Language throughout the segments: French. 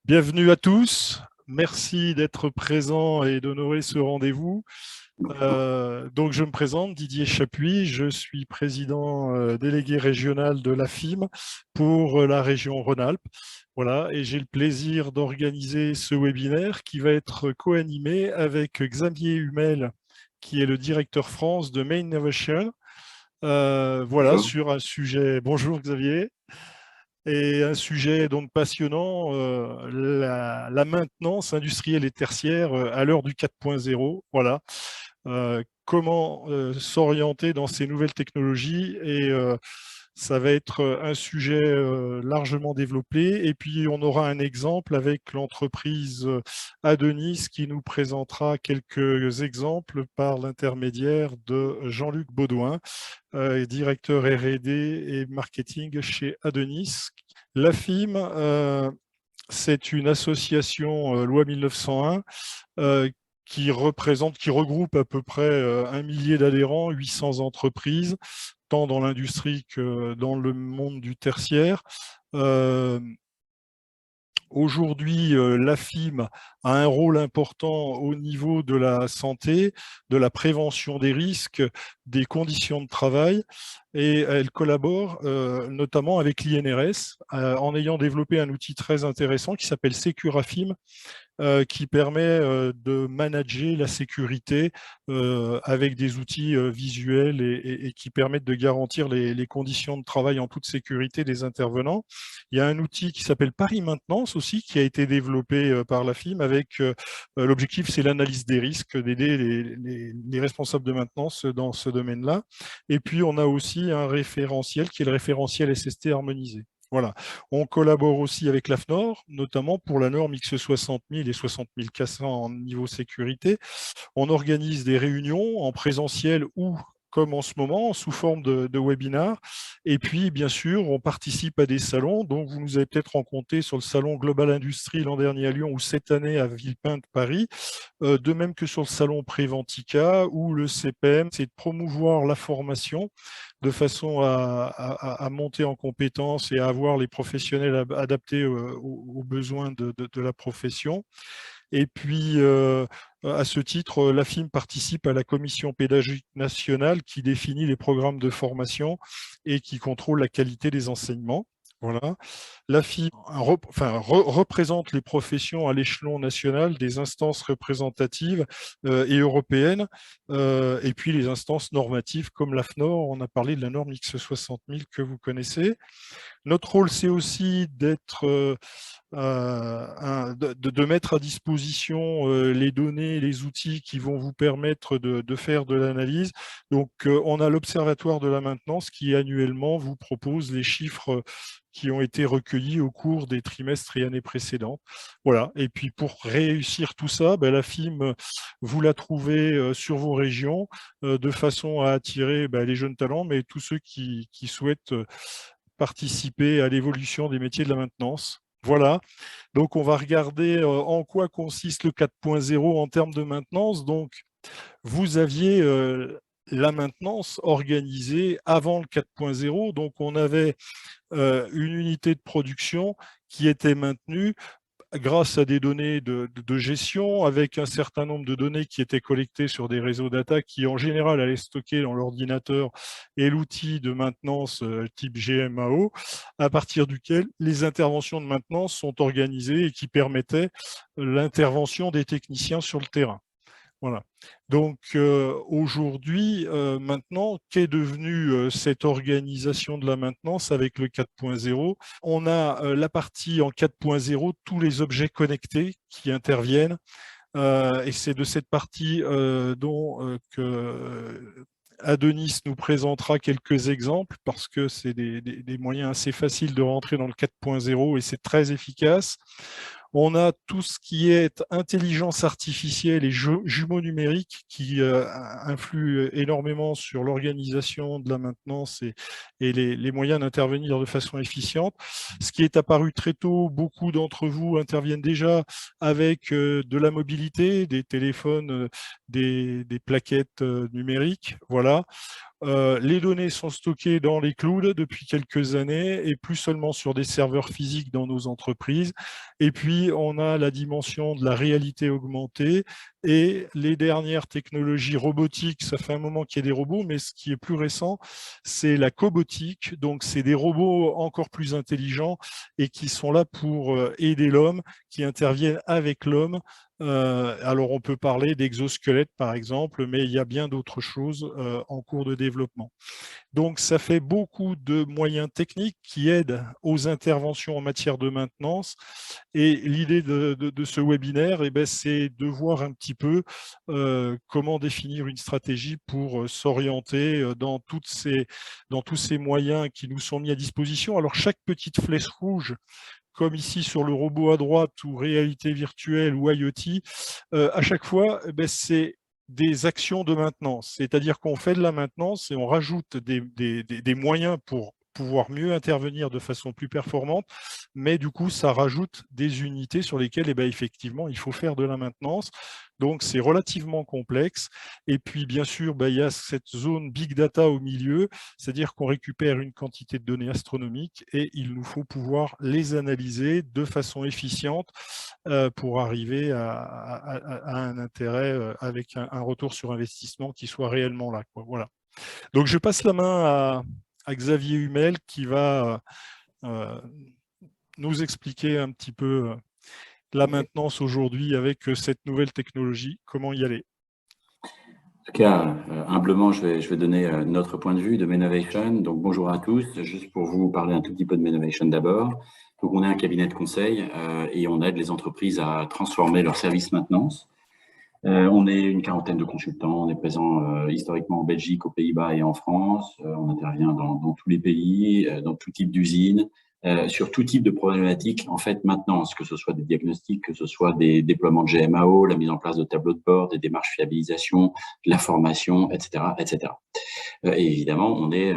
Bienvenue à tous. Merci d'être présents et d'honorer ce rendez-vous. Donc, je me présente, Didier Chapuis. Je suis président délégué régional de l'AFIM pour la région Rhône-Alpes. Voilà, et j'ai le plaisir d'organiser ce webinaire qui va être co-animé avec Xavier Humel, qui est le directeur France de Main Innovation. Voilà, Bonjour. sur un sujet. Bonjour Xavier. Et un sujet donc passionnant, la maintenance industrielle et tertiaire à l'heure du 4.0. Voilà. Comment s'orienter dans ces nouvelles technologies et ça va être un sujet largement développé. Et puis, on aura un exemple avec l'entreprise Adonis qui nous présentera quelques exemples par l'intermédiaire de Jean-Luc Baudouin, directeur R&D et marketing chez Adonis. L'AFIM, c'est une association loi 1901 qui regroupe à peu près 1 millier d'adhérents, 800 entreprises, tant dans l'industrie que dans le monde du tertiaire. Euh, Aujourd'hui, l'AFIM a un rôle important au niveau de la santé, de la prévention des risques, des conditions de travail, et elle collabore notamment avec l'INRS en ayant développé un outil très intéressant qui s'appelle Securafim, qui permet de manager la sécurité avec des outils visuels et qui permettent de garantir les conditions de travail en toute sécurité des intervenants. Il y a un outil qui s'appelle Paris Maintenance aussi, qui a été développé par la FIM avec l'objectif, c'est l'analyse des risques, d'aider les responsables de maintenance dans ce domaine-là. Et puis, on a aussi un référentiel qui est le référentiel SST harmonisé. Voilà. On collabore aussi avec l'AFNOR, notamment pour la norme X60 000 et 60 400 en niveau sécurité. On organise des réunions en présentiel ou comme en ce moment, sous forme de webinaires. Et puis, bien sûr, on participe à des salons. Donc, vous nous avez peut-être rencontrés sur le salon Global Industrie l'an dernier à Lyon ou cette année à Villepinte, Paris. De même que sur le salon Préventica, où le CPM, c'est de promouvoir la formation de façon à monter en compétences et à avoir les professionnels adaptés aux besoins de la profession. Et puis, à ce titre, l'AFIM participe à la commission pédagogique nationale qui définit les programmes de formation et qui contrôle la qualité des enseignements. Voilà. L'AFIM représente les professions à l'échelon national des instances représentatives et européennes, et puis les instances normatives comme l'AFNOR. On a parlé de la norme X60 000 que vous connaissez. Notre rôle, c'est aussi d'être de mettre à disposition les données, les outils qui vont vous permettre de faire de l'analyse. Donc, on a l'Observatoire de la maintenance qui annuellement vous propose les chiffres qui ont été recueillis au cours des trimestres et années précédentes. Voilà. Et puis, pour réussir tout ça, ben, la FIM, vous la trouvez sur vos régions de façon à attirer ben, les jeunes talents, mais tous ceux qui souhaitent participer à l'évolution des métiers de la maintenance. Voilà, donc on va regarder en quoi consiste le 4.0 en termes de maintenance. Donc, vous aviez la maintenance organisée avant le 4.0, donc on avait une unité de production qui était maintenue grâce à des données de gestion, avec un certain nombre de données qui étaient collectées sur des réseaux data qui, en général, allaient stocker dans l'ordinateur et l'outil de maintenance type GMAO, à partir duquel les interventions de maintenance sont organisées et qui permettaient l'intervention des techniciens sur le terrain. Voilà. Donc aujourd'hui, maintenant, qu'est devenue cette organisation de la maintenance avec le 4.0? On a la partie en 4.0, tous les objets connectés qui interviennent. Et c'est de cette partie dont que Adonis nous présentera quelques exemples parce que c'est des moyens assez faciles de rentrer dans le 4.0 et c'est très efficace. On a tout ce qui est intelligence artificielle et jumeaux numériques qui influent énormément sur l'organisation de la maintenance et les moyens d'intervenir de façon efficiente. Ce qui est apparu très tôt, beaucoup d'entre vous interviennent déjà avec de la mobilité, des téléphones, des plaquettes numériques. Voilà. Les données sont stockées dans les clouds depuis quelques années et plus seulement sur des serveurs physiques dans nos entreprises. Et puis, on a la dimension de la réalité augmentée et les dernières technologies robotiques. Ça fait un moment qu'il y a des robots, mais ce qui est plus récent, c'est la cobotique. Donc, c'est des robots encore plus intelligents et qui sont là pour aider l'homme, qui interviennent avec l'homme. Alors, on peut parler d'exosquelettes, par exemple, mais il y a bien d'autres choses en cours de développement. Donc, ça fait beaucoup de moyens techniques qui aident aux interventions en matière de maintenance. Et l'idée de ce webinaire, eh ben, c'est de voir un petit peu comment définir une stratégie pour s'orienter dans tous ces moyens qui nous sont mis à disposition. Alors, chaque petite flèche rouge, comme ici sur le robot à droite ou réalité virtuelle ou IoT, à chaque fois, eh ben, c'est des actions de maintenance. C'est-à-dire qu'on fait de la maintenance et on rajoute des moyens pour pouvoir mieux intervenir de façon plus performante, mais du coup, ça rajoute des unités sur lesquelles, eh bien, effectivement, il faut faire de la maintenance. Donc, c'est relativement complexe. Et puis, bien sûr, il y a cette zone big data au milieu, c'est-à-dire qu'on récupère une quantité de données astronomiques et il nous faut pouvoir les analyser de façon efficiente pour arriver à un intérêt avec un retour sur investissement qui soit réellement là, quoi. Voilà. Donc, je passe la main à Xavier Hummel qui va nous expliquer un petit peu la maintenance aujourd'hui avec cette nouvelle technologie, comment y aller. En tout cas, humblement, je vais donner notre point de vue de Menovation. Donc, bonjour à tous. Juste pour vous parler un tout petit peu de Menovation d'abord. Donc, on est un cabinet de conseil et on aide les entreprises à transformer leurs services maintenance. On est une quarantaine de consultants. On est présent historiquement en Belgique, aux Pays-Bas et en France. On intervient dans tous les pays, dans tout type d'usines, sur tout type de problématiques, en fait, maintenance, que ce soit des diagnostics, que ce soit des déploiements de GMAO, la mise en place de tableaux de bord, des démarches fiabilisation, de la formation, etc., etc. Et évidemment, on est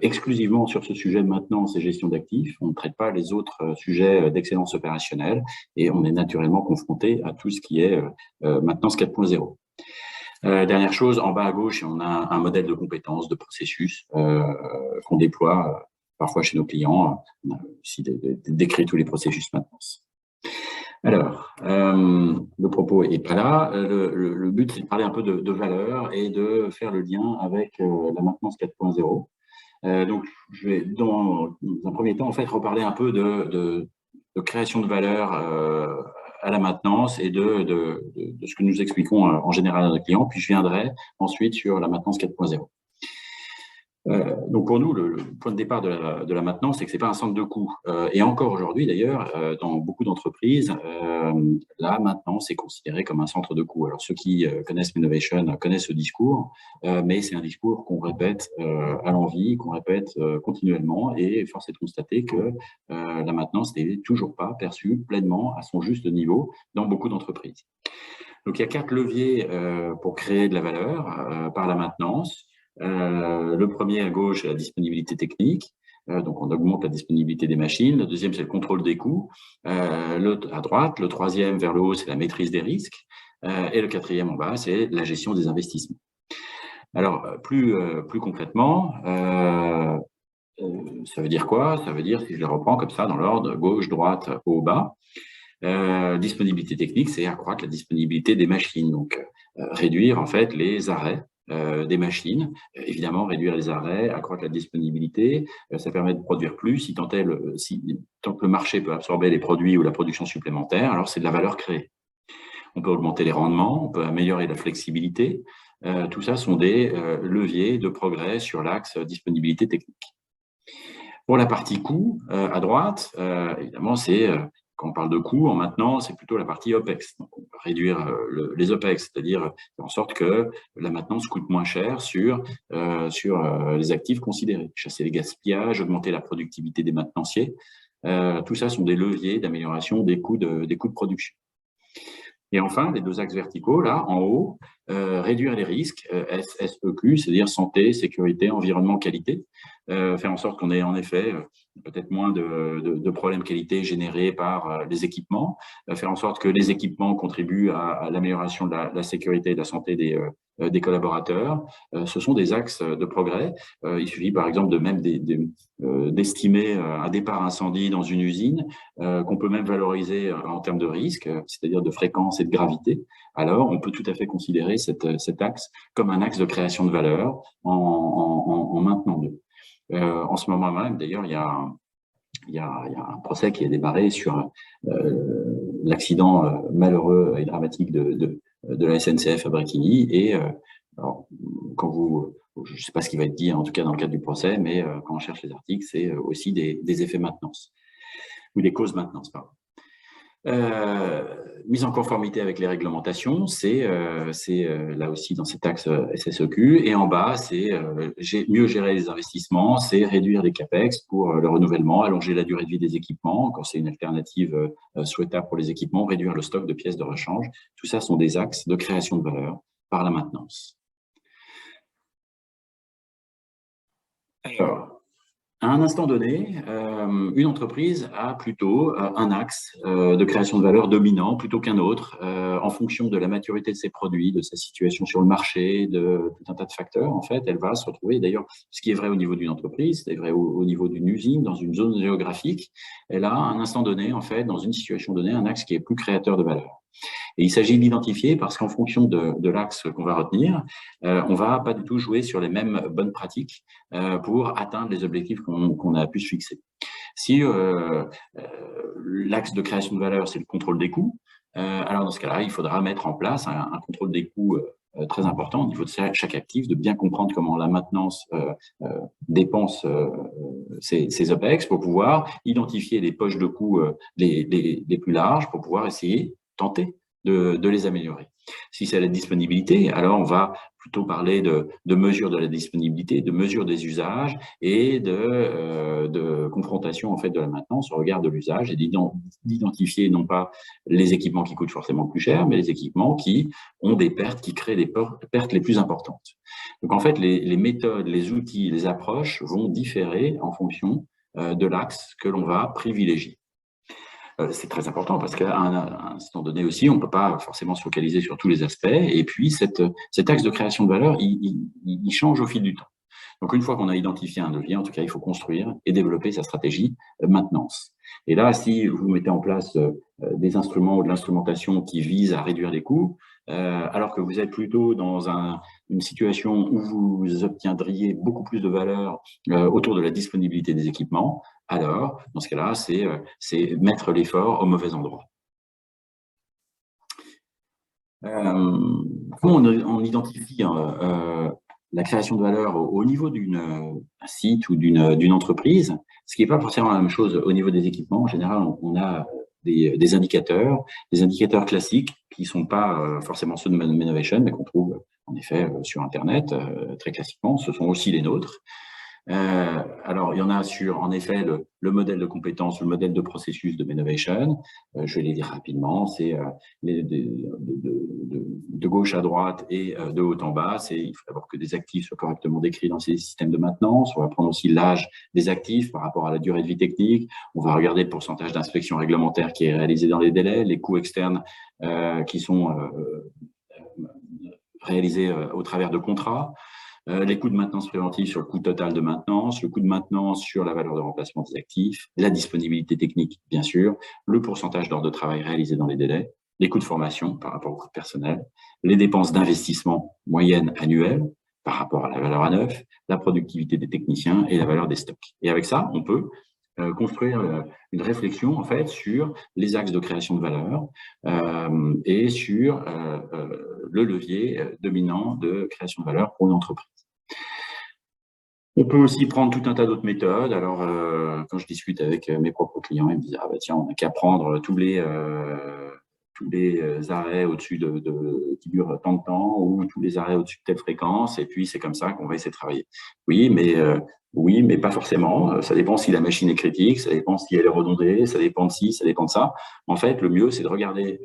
exclusivement sur ce sujet de maintenance et gestion d'actifs. On ne traite pas les autres sujets d'excellence opérationnelle et on est naturellement confronté à tout ce qui est maintenance 4.0. Dernière chose, en bas à gauche, on a un modèle de compétences, de processus qu'on déploie parfois chez nos clients. On a aussi décrit tous les processus maintenance. Alors, le propos est pas là. Le but, c'est de parler un peu de valeur et de faire le lien avec la maintenance 4.0. Donc, je vais, dans un premier temps, en fait, reparler un peu de création de valeur à la maintenance et de ce que nous expliquons en général à nos clients. Puis, je viendrai ensuite sur la maintenance 4.0. Donc pour nous, le point de départ de la maintenance, c'est que c'est pas un centre de coût. Et encore aujourd'hui, d'ailleurs, dans beaucoup d'entreprises, la maintenance est considérée comme un centre de coût. Alors ceux qui connaissent Menovation connaissent ce discours, mais c'est un discours qu'on répète à l'envi, qu'on répète continuellement, et force est de constater que la maintenance n'est toujours pas perçue pleinement à son juste niveau dans beaucoup d'entreprises. Donc il y a 4 leviers pour créer de la valeur par la maintenance. Le premier à gauche, c'est la disponibilité technique. Donc, on augmente la disponibilité des machines. Le deuxième, c'est le contrôle des coûts. À droite, le troisième vers le haut, c'est la maîtrise des risques. Et le quatrième en bas, c'est la gestion des investissements. Alors, plus concrètement, ça veut dire quoi? Ça veut dire, si je les reprends comme ça, dans l'ordre, gauche, droite, haut, bas. Disponibilité technique, c'est accroître la disponibilité des machines. Donc, réduire, en fait, les arrêts des machines, évidemment réduire les arrêts, accroître la disponibilité, ça permet de produire plus, si tant que le marché peut absorber les produits ou la production supplémentaire, alors c'est de la valeur créée. On peut augmenter les rendements, on peut améliorer la flexibilité, tout ça sont des leviers de progrès sur l'axe disponibilité technique. Pour la partie coût, à droite, évidemment, c'est quand on parle de coûts en maintenance, c'est plutôt la partie OPEX. Donc, on peut réduire les OPEX, c'est-à-dire faire en sorte que la maintenance coûte moins cher sur les actifs considérés. Chasser les gaspillages, augmenter la productivité des maintenanciers. Tout ça sont des leviers d'amélioration des coûts de production. Et enfin, les 2 axes verticaux, là, en haut, réduire les risques, SEQ, c'est-à-dire santé, sécurité, environnement, qualité. Faire en sorte qu'on ait en effet peut-être moins de problèmes qualité générés par les équipements. Faire en sorte que les équipements contribuent à l'amélioration de la sécurité et de la santé des collaborateurs. Ce sont des axes de progrès. Il suffit par exemple d'estimer un départ incendie dans une usine qu'on peut même valoriser en termes de risque, c'est-à-dire de fréquence et de gravité. Alors, on peut tout à fait considérer cet axe comme un axe de création de valeur en maintenant deux. En ce moment même, d'ailleurs, il y a un procès qui est démarré sur l'accident malheureux et dramatique de la SNCF à Bréquigny. Et alors, je ne sais pas ce qui va être dit, en tout cas dans le cadre du procès, mais quand on cherche les articles, c'est aussi des effets maintenance, ou des causes maintenance, pardon. Mise en conformité avec les réglementations, c'est là aussi dans cet axe SSEQ. Et en bas, c'est mieux gérer les investissements, c'est réduire les CAPEX pour le renouvellement, allonger la durée de vie des équipements, quand c'est une alternative souhaitable pour les équipements, réduire le stock de pièces de rechange. Tout ça sont des axes de création de valeur par la maintenance. Alors, à un instant donné, une entreprise a plutôt un axe de création de valeur dominant plutôt qu'un autre, en fonction de la maturité de ses produits, de sa situation sur le marché, de tout un tas de facteurs. En fait, elle va se retrouver, d'ailleurs, ce qui est vrai au niveau d'une entreprise, c'est vrai au niveau d'une usine, dans une zone géographique, elle a à un instant donné, en fait, dans une situation donnée, un axe qui est plus créateur de valeur. Et il s'agit d'identifier parce qu'en fonction de l'axe qu'on va retenir, on va pas du tout jouer sur les mêmes bonnes pratiques pour atteindre les objectifs qu'on a pu se fixer. Si l'axe de création de valeur, c'est le contrôle des coûts, alors dans ce cas-là, il faudra mettre en place un contrôle des coûts très important au niveau de chaque actif, de bien comprendre comment la maintenance dépense ses OPEX pour pouvoir identifier les poches de coûts les plus larges pour pouvoir essayer, tenter de les améliorer. Si c'est la disponibilité, alors on va plutôt parler de mesure de la disponibilité, de mesure des usages et de confrontation en fait de la maintenance au regard de l'usage et d'identifier non pas les équipements qui coûtent forcément plus cher, mais les équipements qui ont des pertes, qui créent les pertes les plus importantes. Donc en fait, les méthodes, les outils, les approches vont différer en fonction de l'axe que l'on va privilégier. C'est très important parce qu'à un instant donné aussi, on ne peut pas forcément se focaliser sur tous les aspects. Et puis, cet axe de création de valeur, il change au fil du temps. Donc, une fois qu'on a identifié un levier, en tout cas, il faut construire et développer sa stratégie maintenance. Et là, si vous mettez en place des instruments ou de l'instrumentation qui visent à réduire les coûts, alors que vous êtes plutôt dans une situation où vous obtiendriez beaucoup plus de valeur autour de la disponibilité des équipements, alors, dans ce cas-là, c'est mettre l'effort au mauvais endroit. Comment on identifie la création de valeur au niveau d'un site ou d'une entreprise, ce qui n'est pas forcément la même chose au niveau des équipements. En général, on a des indicateurs classiques qui ne sont pas forcément ceux de Menovation, mais qu'on trouve en effet sur Internet très classiquement. Ce sont aussi les nôtres. Alors, il y en a sur, en effet, le modèle de compétences, le modèle de processus de Menovation. Je vais les dire rapidement. C'est de gauche à droite et de haut en bas. Il faut d'abord que des actifs soient correctement décrits dans ces systèmes de maintenance. On va prendre aussi l'âge des actifs par rapport à la durée de vie technique. On va regarder le pourcentage d'inspection réglementaire qui est réalisé dans les délais, les coûts externes qui sont réalisés au travers de contrats. Les coûts de maintenance préventive sur le coût total de maintenance, le coût de maintenance sur la valeur de remplacement des actifs, la disponibilité technique, bien sûr, le pourcentage d'heures de travail réalisé dans les délais, les coûts de formation par rapport au coût de personnel, les dépenses d'investissement moyennes annuelles par rapport à la valeur à neuf, la productivité des techniciens et la valeur des stocks. Et avec ça, on peut construire une réflexion en fait sur les axes de création de valeur et sur le levier dominant de création de valeur pour une entreprise. On peut aussi prendre tout un tas d'autres méthodes. Alors, quand je discute avec mes propres clients, ils me disent « Ah bah tiens, on n'a qu'à prendre tous les arrêts au-dessus qui durent tant de temps ou tous les arrêts au-dessus de telle fréquence et puis c'est comme ça qu'on va essayer de travailler. » Oui, mais pas forcément. Ça dépend si la machine est critique, ça dépend si elle est redondée, ça dépend de ci, ça dépend de ça. En fait, le mieux, c'est de regarder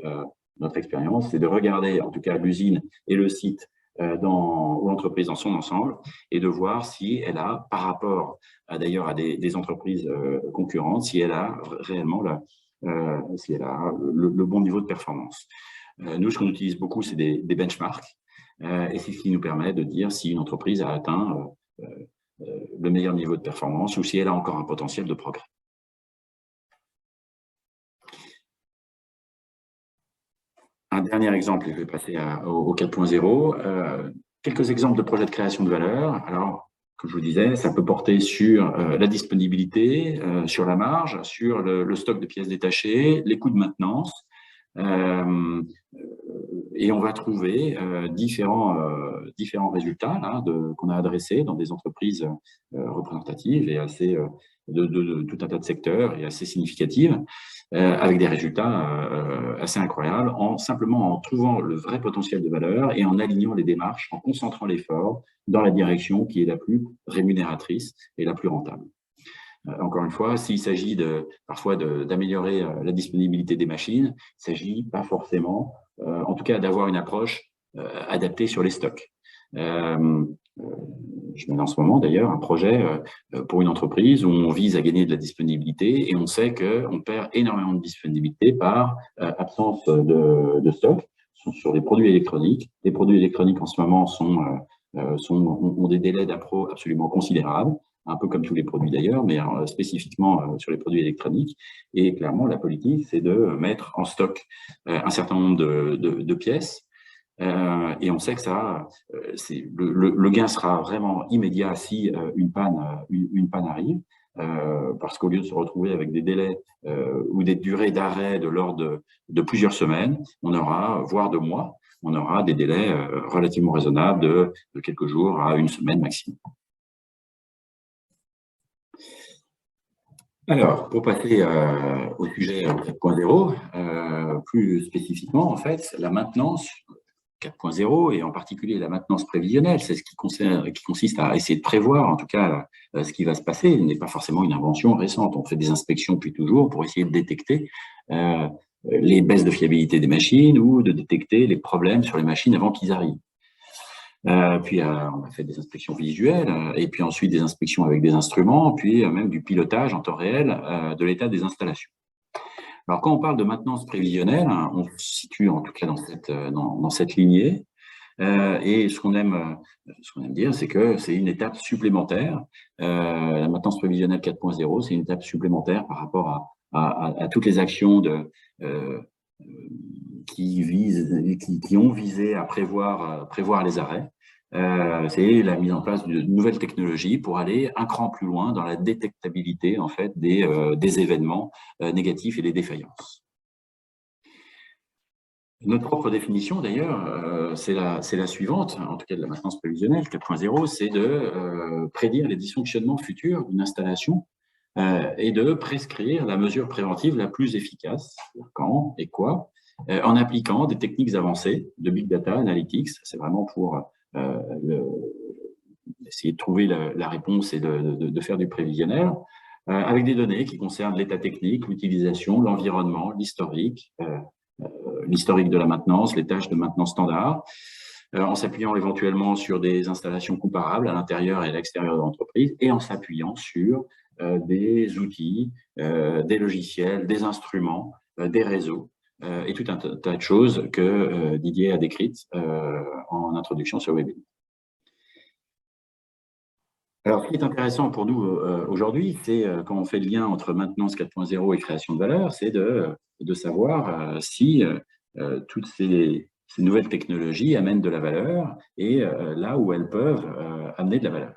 notre expérience, c'est de regarder en tout cas l'usine et le site ou l'entreprise dans son ensemble et de voir si elle a, par rapport d'ailleurs à des entreprises concurrentes, si elle a réellement si elle a le bon niveau de performance. Nous, ce qu'on utilise beaucoup, c'est des benchmarks. et c'est ce qui nous permet de dire si une entreprise a atteint le meilleur niveau de performance ou si elle a encore un potentiel de progrès. Un dernier exemple, et je vais passer au 4.0. Quelques exemples de projets de création de valeur. Alors, comme je vous disais, ça peut porter sur la disponibilité, sur la marge, sur le stock de pièces détachées, les coûts de maintenance. Et on va trouver différents résultats qu'on a adressés dans des entreprises représentatives et assez de tout un tas de secteurs et assez significatives, avec des résultats assez incroyables, simplement en trouvant le vrai potentiel de valeur et en alignant les démarches, en concentrant l'effort dans la direction qui est la plus rémunératrice et la plus rentable. Encore une fois, s'il s'agit parfois d'améliorer la disponibilité des machines, il ne s'agit pas forcément, en tout cas, d'avoir une approche adaptée sur les stocks. Je mène en ce moment d'ailleurs un projet pour une entreprise où on vise à gagner de la disponibilité et on sait qu'on perd énormément de disponibilité par absence de stock sur les produits électroniques. Les produits électroniques en ce moment ont des délais d'appro absolument considérables, un peu comme tous les produits d'ailleurs, mais spécifiquement sur les produits électroniques. Et clairement, la politique, c'est de mettre en stock un certain nombre de pièces. Et on sait que ça, le gain sera vraiment immédiat si une panne arrive, parce qu'au lieu de se retrouver avec des délais ou des durées d'arrêt de l'ordre de plusieurs semaines, on aura, voire de mois, on aura des délais relativement raisonnables de quelques jours à une semaine maximum. Alors, pour passer au sujet 4.0, plus spécifiquement, en fait, la maintenance 4.0 et en particulier la maintenance prévisionnelle, c'est ce qui consiste à essayer de prévoir, en tout cas, ce qui va se passer. Il n'est pas forcément une invention récente. On fait des inspections depuis toujours pour essayer de détecter les baisses de fiabilité des machines ou de détecter les problèmes sur les machines avant qu'ils arrivent. Puis on a fait des inspections visuelles, et puis ensuite des inspections avec des instruments, puis même du pilotage en temps réel de l'état des installations. Alors quand on parle de maintenance prévisionnelle, on se situe en tout cas dans cette lignée, et ce qu'on aime dire, c'est que c'est une étape supplémentaire. La maintenance prévisionnelle 4.0, c'est une étape supplémentaire par rapport à toutes les actions qui ont visé à prévoir les arrêts. C'est la mise en place de nouvelles technologies pour aller un cran plus loin dans la détectabilité en fait des événements négatifs et des défaillances. Notre propre définition d'ailleurs, c'est la suivante, en tout cas de la maintenance prévisionnelle 4.0, c'est de prédire les dysfonctionnements futurs d'une installation et de prescrire la mesure préventive la plus efficace, quand et quoi, en appliquant des techniques avancées de big data analytics. C'est vraiment pour essayer de trouver la réponse et de faire du prévisionnel, avec des données qui concernent l'état technique, l'utilisation, l'environnement, l'historique de la maintenance, les tâches de maintenance standard, en s'appuyant éventuellement sur des installations comparables à l'intérieur et à l'extérieur de l'entreprise, et en s'appuyant sur des outils, des logiciels, des instruments, des réseaux, et tout un tas de choses que Didier a décrites en introduction sur le webinaire. Alors, ce qui est intéressant pour nous aujourd'hui, c'est quand on fait le lien entre maintenance 4.0 et création de valeur, c'est de savoir si toutes ces nouvelles technologies amènent de la valeur et là où elles peuvent amener de la valeur.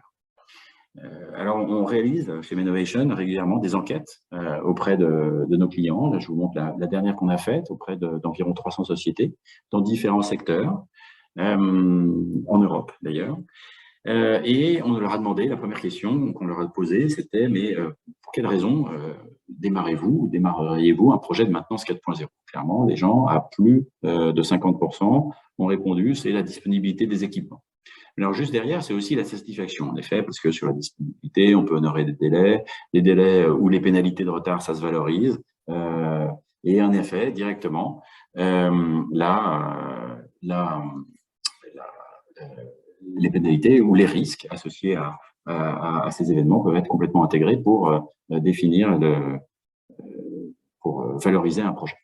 Alors, on réalise chez Menovation régulièrement des enquêtes auprès de nos clients. Là, je vous montre la dernière qu'on a faite auprès d'environ 300 sociétés dans différents secteurs, en Europe d'ailleurs. Et on leur a demandé, la première question qu'on leur a posée, c'était mais pour quelle raison démarreriez-vous un projet de maintenance 4.0 ? Clairement, les gens à plus de 50% ont répondu, c'est la disponibilité des équipements. Alors juste derrière, c'est aussi la satisfaction, en effet, parce que sur la disponibilité, on peut honorer des délais où les pénalités de retard, ça se valorise. Et en effet, directement, les pénalités ou les risques associés à ces événements peuvent être complètement intégrés pour pour valoriser un projet.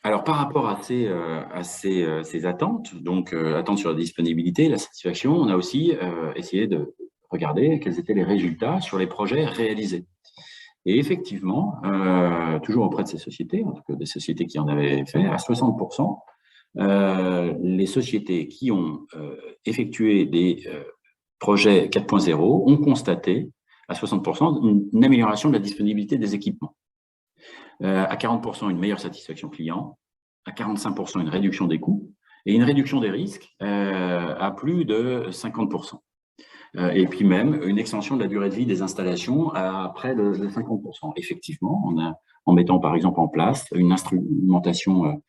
Alors, par rapport à ces attentes, donc attentes sur la disponibilité, la satisfaction, on a aussi essayé de regarder quels étaient les résultats sur les projets réalisés. Et effectivement, toujours auprès de ces sociétés, en tout cas des sociétés qui en avaient fait, à 60%, les sociétés qui ont effectué des projets 4.0 ont constaté à 60% une amélioration de la disponibilité des équipements. À 40%, une meilleure satisfaction client, à 45%, une réduction des coûts et une réduction des risques à plus de 50%. Et puis même une extension de la durée de vie des installations à près de 50%. Effectivement, en mettant par exemple en place une instrumentation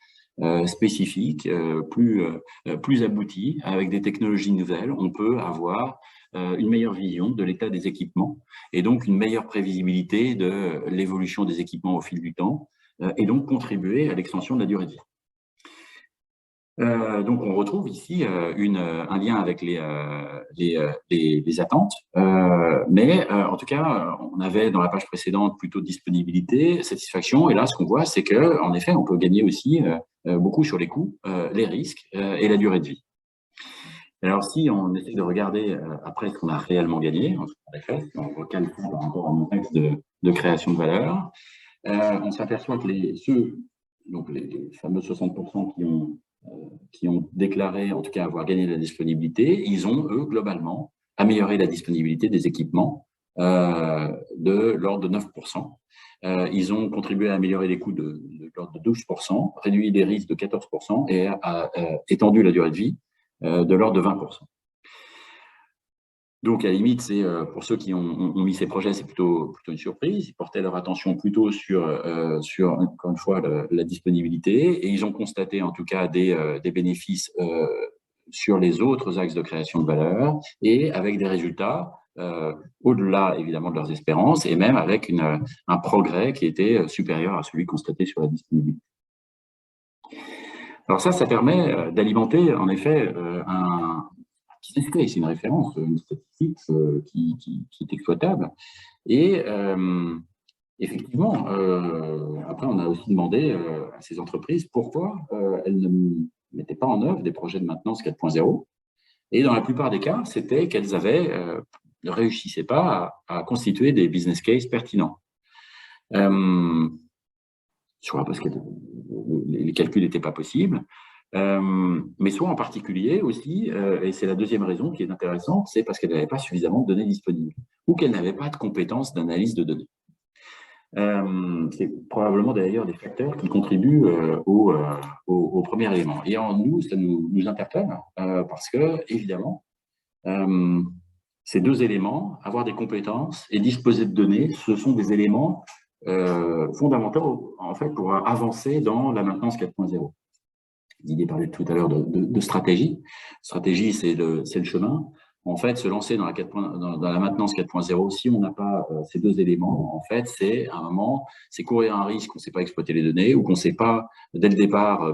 spécifique, plus aboutie, avec des technologies nouvelles, on peut avoir une meilleure vision de l'état des équipements et donc une meilleure prévisibilité de l'évolution des équipements au fil du temps et donc contribuer à l'extension de la durée de vie. Donc, on retrouve ici un lien avec les attentes, mais en tout cas, on avait dans la page précédente plutôt disponibilité, satisfaction, et là, ce qu'on voit, c'est que, en effet, on peut gagner aussi beaucoup sur les coûts, les risques et la durée de vie. Alors, si on essaie de regarder après ce qu'on a réellement gagné, en effet, on recale par rapport à mon texte de création de valeur, on s'aperçoit que les fameux 60% qui ont déclaré, en tout cas, avoir gagné de la disponibilité, ils ont, eux, globalement, amélioré la disponibilité des équipements de l'ordre de 9%. Ils ont contribué à améliorer les coûts de l'ordre de 12%, réduit les risques de 14% et a étendu la durée de vie de l'ordre de 20%. Donc, à la limite, c'est pour ceux qui ont mis ces projets, c'est plutôt une surprise. Ils portaient leur attention plutôt sur encore une fois, la disponibilité, et ils ont constaté en tout cas des bénéfices sur les autres axes de création de valeur et avec des résultats au-delà évidemment de leurs espérances et même avec un progrès qui était supérieur à celui constaté sur la disponibilité. Alors ça permet d'alimenter en effet c'est une référence, une statistique qui est exploitable. Et effectivement, après, on a aussi demandé à ces entreprises pourquoi elles ne mettaient pas en œuvre des projets de maintenance 4.0. Et dans la plupart des cas, c'était qu'elles ne réussissaient pas à constituer des business cases pertinents. Soit parce que les calculs n'étaient pas possibles, mais soit en particulier aussi, et c'est la deuxième raison qui est intéressante, c'est parce qu'elle n'avait pas suffisamment de données disponibles ou qu'elle n'avait pas de compétences d'analyse de données. C'est probablement d'ailleurs des facteurs qui contribuent au premier élément. Et en nous, ça nous interpelle parce que, évidemment, ces deux éléments, avoir des compétences et disposer de données, ce sont des éléments fondamentaux en fait pour avancer dans la maintenance 4.0. Didier parlait tout à l'heure de stratégie. Stratégie, c'est le chemin. En fait, se lancer dans la maintenance 4.0, si on n'a pas ces deux éléments, en fait, c'est à un moment, c'est courir un risque qu'on ne sait pas exploiter les données ou qu'on ne sait pas dès le départ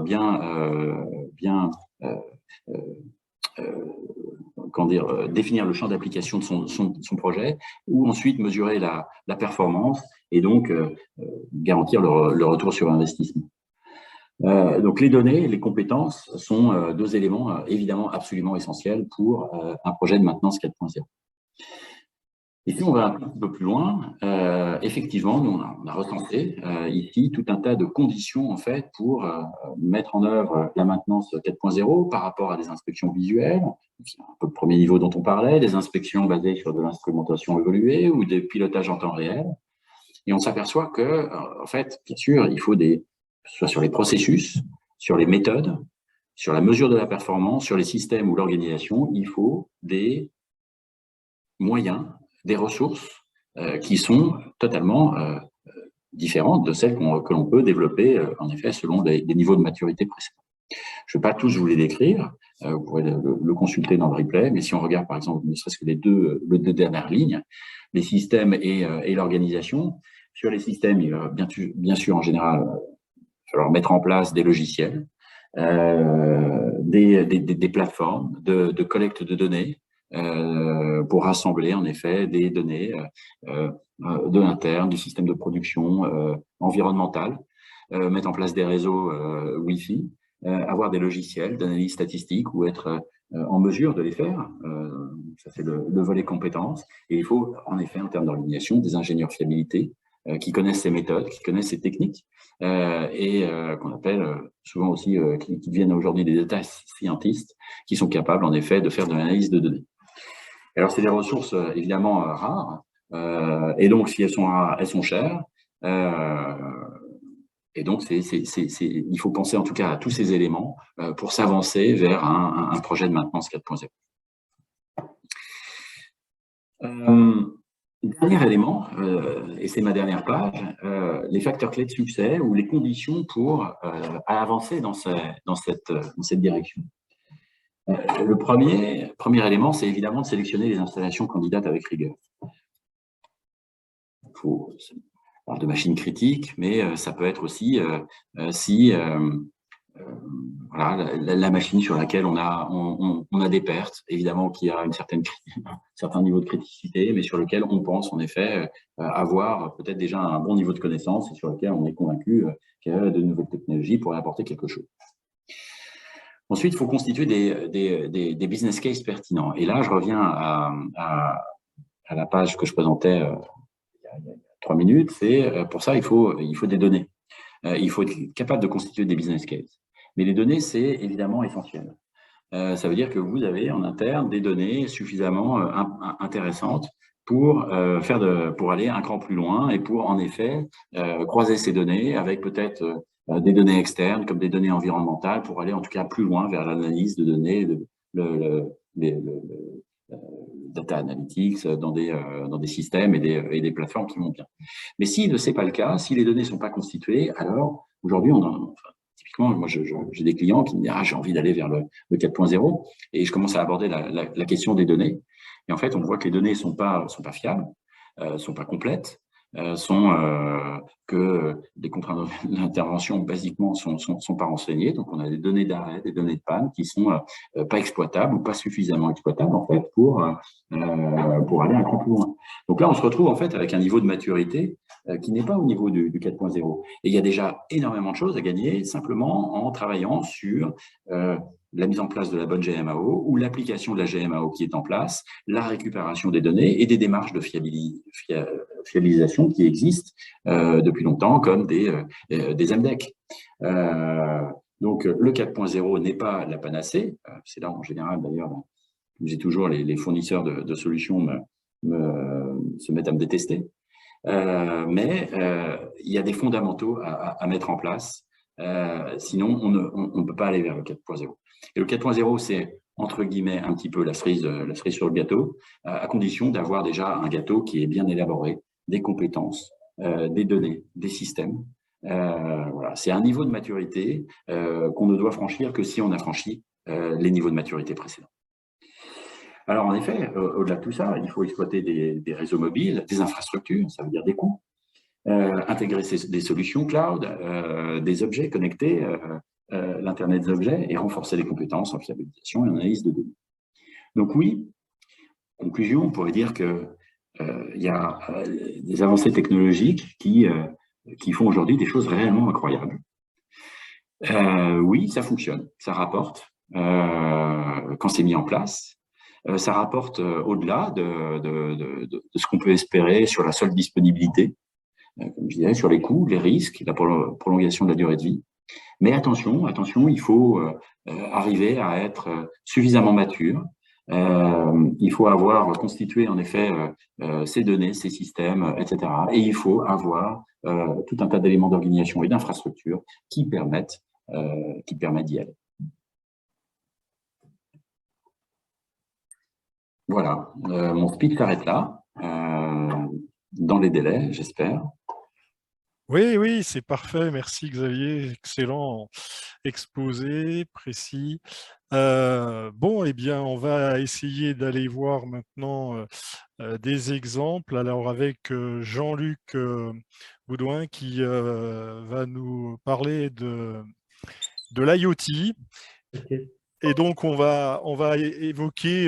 définir le champ d'application de son projet, ou ensuite mesurer la performance et donc garantir le retour sur investissement. Donc les données, les compétences sont deux éléments évidemment absolument essentiels pour un projet de maintenance 4.0. Et si on va un petit peu plus loin, effectivement, nous on a recensé ici tout un tas de conditions en fait pour mettre en œuvre la maintenance 4.0 par rapport à des inspections visuelles, c'est un peu le premier niveau dont on parlait, des inspections basées sur de l'instrumentation évoluée ou des pilotages en temps réel. Et on s'aperçoit que, en fait, bien sûr, il faut soit sur les processus, sur les méthodes, sur la mesure de la performance, sur les systèmes ou l'organisation, il faut des moyens, des ressources qui sont totalement différentes de celles que l'on peut développer, en effet, selon des niveaux de maturité précédents. Je ne vais pas tous vous les décrire, vous pourrez le consulter dans le replay, mais si on regarde par exemple, ne serait-ce que les deux dernières lignes, les systèmes et l'organisation, sur les systèmes, il va bien sûr en général falloir mettre en place des logiciels, des plateformes de collecte de données pour rassembler en effet des données de l'interne, du système de production environnemental. mettre en place des réseaux Wi-Fi, avoir des logiciels d'analyse statistique ou être en mesure de les faire. Ça, c'est le volet compétences. Et il faut, en effet, en termes d'organisation, des ingénieurs fiabilité qui connaissent ces méthodes, qui connaissent ces techniques et qu'on appelle souvent aussi, qui deviennent aujourd'hui des data scientists, qui sont capables, en effet, de faire de l'analyse de données. Alors, c'est des ressources évidemment rares. Et donc, si elles sont rares, elles sont chères. Et donc, il faut penser en tout cas à tous ces éléments pour s'avancer vers un projet de maintenance 4.0. Dernier élément, et c'est ma dernière page, les facteurs clés de succès ou les conditions pour avancer dans cette direction. Le premier élément, c'est évidemment de sélectionner les installations candidates avec rigueur. On parle de machines critiques, mais ça peut être aussi si voilà, la machine sur laquelle on a des pertes, évidemment qui a un certain niveau de criticité, mais sur lequel on pense en effet avoir peut-être déjà un bon niveau de connaissance et sur lequel on est convaincu qu'il y a de nouvelles technologies pourraient apporter quelque chose. Ensuite, il faut constituer des business cases pertinents. Et là, je reviens à la page que je présentais il y a 3 minutes. Pour ça, il faut des données. Il faut être capable de constituer des business cases. Mais les données, c'est évidemment essentiel. Ça veut dire que vous avez en interne des données suffisamment intéressantes pour aller un cran plus loin et pour en effet croiser ces données avec peut-être des données externes comme des données environnementales pour aller en tout cas plus loin vers l'analyse de données, data analytics dans des systèmes et des plateformes qui vont bien. Mais si ce n'est pas le cas, si les données ne sont pas constituées, alors aujourd'hui, typiquement, moi j'ai des clients qui me disent « Ah, j'ai envie d'aller vers le 4.0 » et je commence à aborder la question des données. Et en fait, on voit que les données ne sont pas fiables, ne sont pas complètes, que les contraintes d'intervention basiquement sont pas renseignées. Donc, on a des données d'arrêt, des données de panne qui sont pas exploitables ou pas suffisamment exploitables en fait pour aller un cran plus loin. Donc là, on se retrouve en fait avec un niveau de maturité qui n'est pas au niveau du 4.0. Et il y a déjà énormément de choses à gagner simplement en travaillant sur la mise en place de la bonne GMAO ou l'application de la GMAO qui est en place, la récupération des données et des démarches de fiabilisation qui existent depuis longtemps, comme des MDEC. Donc, le 4.0 n'est pas la panacée. C'est là, en général, d'ailleurs, j'ai toujours les fournisseurs de solutions se mettent à me détester. Mais il y a des fondamentaux à mettre en place. Sinon, on ne peut pas aller vers le 4.0. Et le 4.0, c'est entre guillemets un petit peu la cerise sur le gâteau, à condition d'avoir déjà un gâteau qui est bien élaboré, des compétences, des données, des systèmes. Voilà. C'est un niveau de maturité qu'on ne doit franchir que si on a franchi les niveaux de maturité précédents. Alors, en effet, au-delà de tout ça, il faut exploiter des réseaux mobiles, des infrastructures, ça veut dire des coûts, intégrer des solutions cloud, des objets connectés, l'Internet des objets, et renforcer les compétences en fiabilisation et en analyse de données. Donc oui, conclusion, on pourrait dire qu'il y a des avancées technologiques qui font aujourd'hui des choses réellement incroyables. Oui, ça fonctionne, ça rapporte quand c'est mis en place. Ça rapporte au-delà de ce qu'on peut espérer sur la seule disponibilité, comme je disais, sur les coûts, les risques, la prolongation de la durée de vie. Mais attention, il faut arriver à être suffisamment mature. Il faut avoir constitué en effet ces données, ces systèmes, etc. Et il faut avoir tout un tas d'éléments d'organisation et d'infrastructures qui permettent d'y aller. Voilà, mon speech s'arrête là, dans les délais, j'espère. Oui, c'est parfait. Merci Xavier. Excellent exposé, précis. Bon, eh bien, on va essayer d'aller voir maintenant des exemples. Alors, avec Jean-Luc Baudouin qui va nous parler de l'IoT. Okay. Et donc, on va évoquer